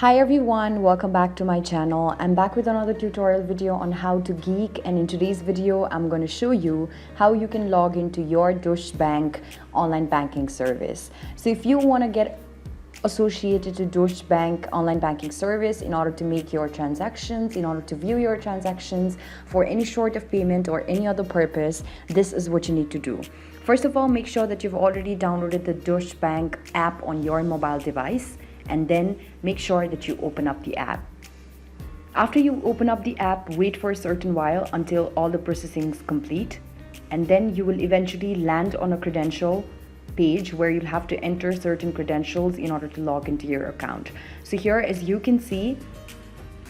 Hi everyone, welcome back to my channel. I'm back with another tutorial video on how to geek, and in today's video I'm going to show you how you can log into your Deutsche Bank online banking service. So if you want to get associated to Deutsche Bank online banking service in order to make your transactions, in order to view your transactions for any sort of payment or any other purpose, this is what you need to do. First of all, make sure that you've already downloaded the Deutsche Bank app on your mobile device, and then make sure that you open up the app. After you open up the app, wait for a certain while until all the processing is complete, and then you will eventually land on a credential page where you'll have to enter certain credentials in order to log into your account. So here, as you can see,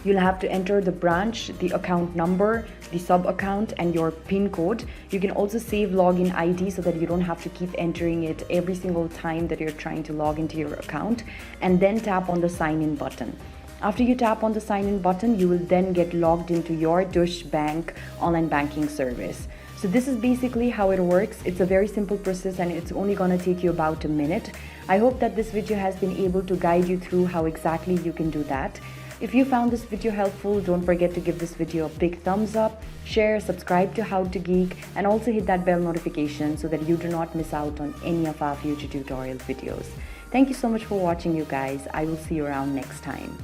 you'll have to enter the branch, the account number, the sub account, and your PIN code. You can also save login ID so that you don't have to keep entering it every single time that you're trying to log into your account, and then tap on the sign in button. After you tap on the sign in button, you will then get logged into your Deutsche Bank online banking service. So this is basically how it works. It's a very simple process and it's only gonna take you about a minute. I hope that this video has been able to guide you through how exactly you can do that. If you found this video helpful, don't forget to give this video a big thumbs up, share, subscribe to How to Geek, and also hit that bell notification so that you do not miss out on any of our future tutorial videos. Thank you so much for watching, you guys. I will see you around next time.